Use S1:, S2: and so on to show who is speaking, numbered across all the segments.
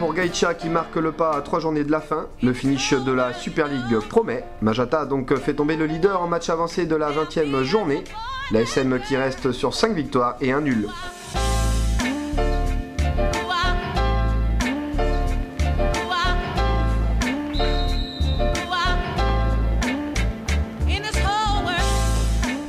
S1: pour Gaïcha qui marque le pas à 3 journées de la fin. Le finish de la Super League promet. Magenta a donc fait tomber le leader en match avancé de la 20e journée. La SM qui reste sur 5 victoires et 1 nul.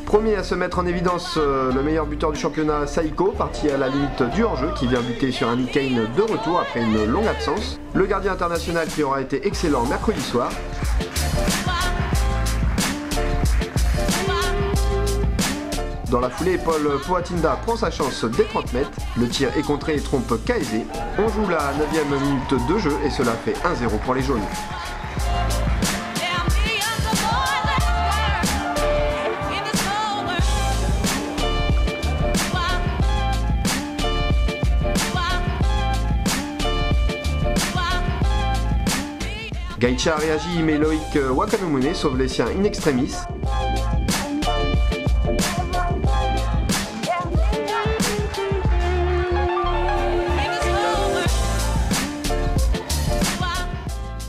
S1: Premier à se mettre en évidence, le meilleur buteur du championnat, Saiko, parti à la limite du hors-jeu, qui vient buter sur un Nick Kane de retour après une longue absence. Le gardien international qui aura été excellent mercredi soir. Dans la foulée, Paul Poatinda prend sa chance dès 30 mètres. Le tir est contré et trompe Kaeze. On joue la 9e minute de jeu et cela fait 1-0 pour les jaunes. Gaïcha réagit mais Loïc Wakanumune sauve les siens in extremis.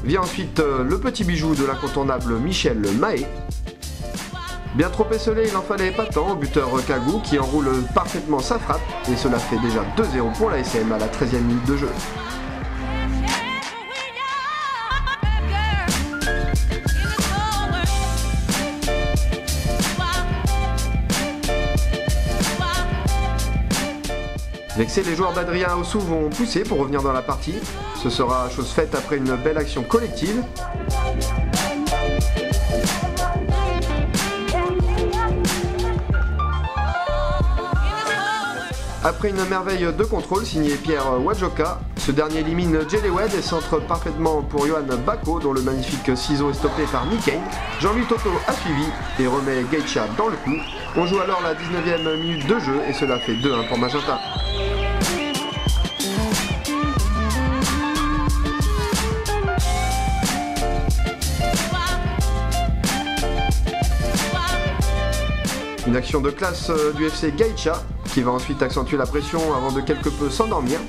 S1: Vient ensuite le petit bijou de l'incontournable Michel Mahé. Bien trop esselé, il en fallait pas tant au buteur Kagou qui enroule parfaitement sa frappe et cela fait déjà 2-0 pour la SM à la 13e minute de jeu. Vexés, les joueurs d'Adrien Ossou vont pousser pour revenir dans la partie. Ce sera chose faite après une belle action collective. Après une merveille de contrôle signée Pierre Wadjoka, ce dernier élimine Jelewed et centre parfaitement pour Johan Bako dont le magnifique ciseau est stoppé par Nick Kane. Jean-Louis Toto a suivi et remet Gaïcha dans le coup. On joue alors la 19e minute de jeu et cela fait 2-1 pour Magenta. Une action de classe du FC Gaïcha qui va ensuite accentuer la pression avant de quelque peu s'endormir.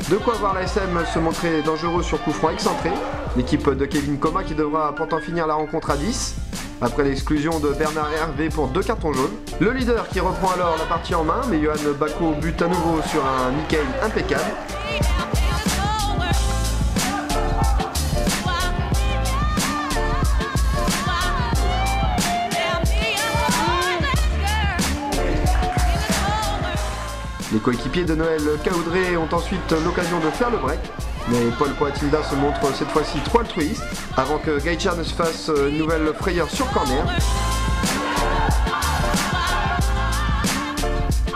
S1: De quoi voir la SM se montrer dangereux sur coup franc excentré. L'équipe de Kevin Koma qui devra pourtant finir la rencontre à 10. Après l'exclusion de Bernard Hervé pour 2 cartons jaunes. Le leader qui reprend alors la partie en main, mais Johan Bako bute à nouveau sur un Nick Kane impeccable. Les coéquipiers de Noël Caoudré ont ensuite l'occasion de faire le break, mais Paul Poatinda se montre cette fois-ci trop altruiste, avant que Gaïcha ne se fasse une nouvelle frayeur sur corner.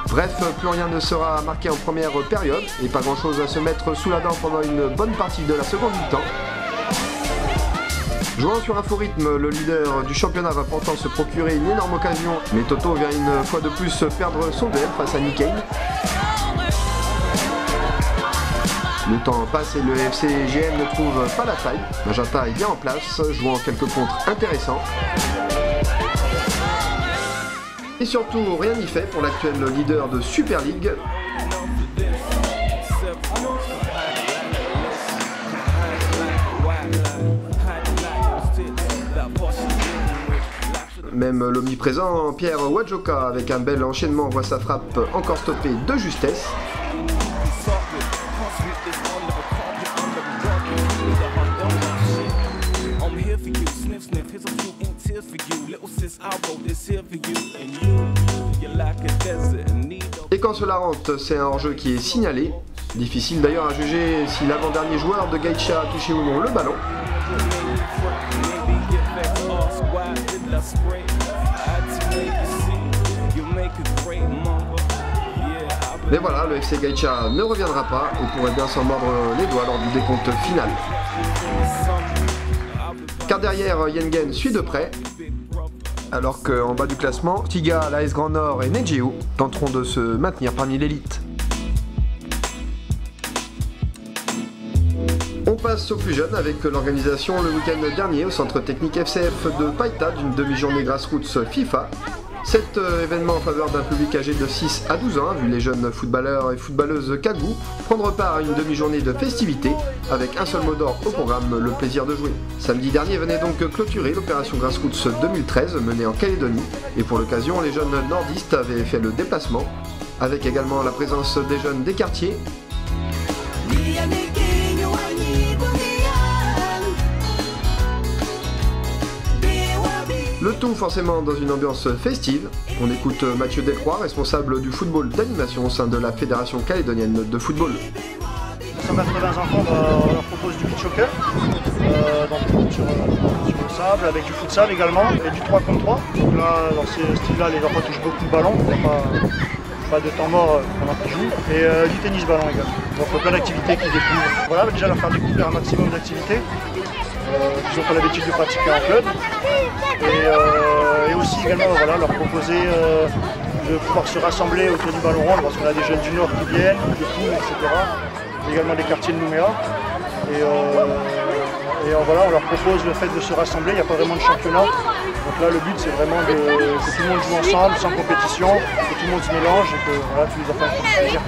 S1: Bref, plus rien ne sera marqué en première période, et pas grand-chose à se mettre sous la dent pendant une bonne partie de la seconde mi-temps. Jouant sur un faux rythme, le leader du championnat va pourtant se procurer une énorme occasion, mais Toto vient une fois de plus perdre son duel face à Nick Kane. Le temps passe et le FCGM ne trouve pas la faille. Magenta est bien en place, jouant quelques contres intéressants. Et surtout, rien n'y fait pour l'actuel leader de Super League. Même l'omniprésent Pierre Wadjoka avec un bel enchaînement voit sa frappe encore stoppée de justesse. Et quand cela rentre, c'est un hors-jeu qui est signalé. Difficile d'ailleurs à juger si l'avant-dernier joueur de Gaïcha a touché ou non le ballon. Mais voilà, le FC Gaïcha ne reviendra pas et pourrait bien s'en mordre les doigts lors du décompte final. Car derrière, Yengen suit de près, alors qu'en bas du classement, Tiga, l'AS Grand Nord et Nejeu tenteront de se maintenir parmi l'élite. On passe aux plus jeunes avec l'organisation le week-end dernier au centre technique FCF de Païta d'une demi-journée grassroots FIFA. Cet événement en faveur d'un public âgé de 6 à 12 ans a vu les jeunes footballeurs et footballeuses Kagou prendre part à une demi-journée de festivités avec un seul mot d'ordre au programme, le plaisir de jouer. Samedi dernier venait donc clôturer l'opération Grassroots 2013 menée en Calédonie et pour l'occasion les jeunes nordistes avaient fait le déplacement avec également la présence des jeunes des quartiers. Le tout forcément dans une ambiance festive. On écoute Mathieu Delcroix, responsable du football d'animation au sein de la Fédération calédonienne de football.
S2: 180 enfants, on leur propose du beach soccer, donc sur le sable, avec du futsal également, et du 3 contre 3. Donc là, dans ce style-là, les enfants touchent beaucoup de ballons, il n'y a pas de temps mort pendant qu'ils jouent, et du tennis ballon également. Donc plein d'activités qu'ils découvrent. Voilà, déjà leur faire découvrir un maximum d'activités qu'ils n'ont pas l'habitude de pratiquer en club. Et aussi également voilà, leur proposer de pouvoir se rassembler autour du ballon rond parce qu'on a des jeunes du Nord qui viennent, des poules, etc. Également des quartiers de Nouméa. Et voilà, on leur propose le fait de se rassembler, il n'y a pas vraiment de championnat. Donc là le but c'est vraiment que tout le monde joue ensemble, sans compétition, que tout le monde se mélange et que voilà, tous les enfants aient plaisir.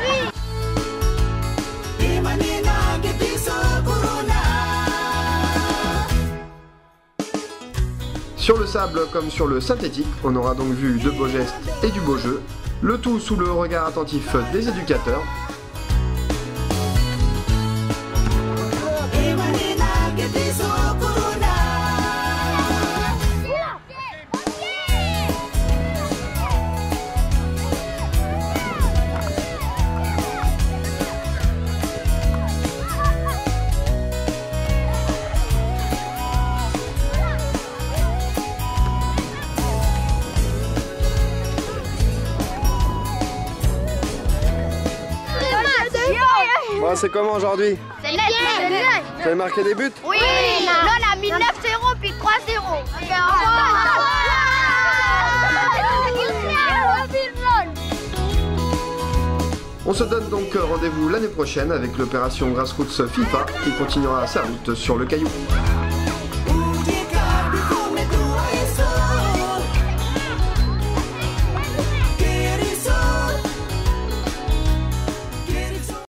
S1: Sur le sable comme sur le synthétique, on aura donc vu de beaux gestes et du beau jeu, le tout sous le regard attentif des éducateurs. Bon, c'est comment aujourd'hui?
S3: C'est net.
S1: Vous avez marqué des buts?
S3: Oui, là on a mis 9-0 puis 3-0.
S1: On se donne donc rendez-vous l'année prochaine avec l'opération Grassroots FIFA qui continuera sa route sur le Caillou.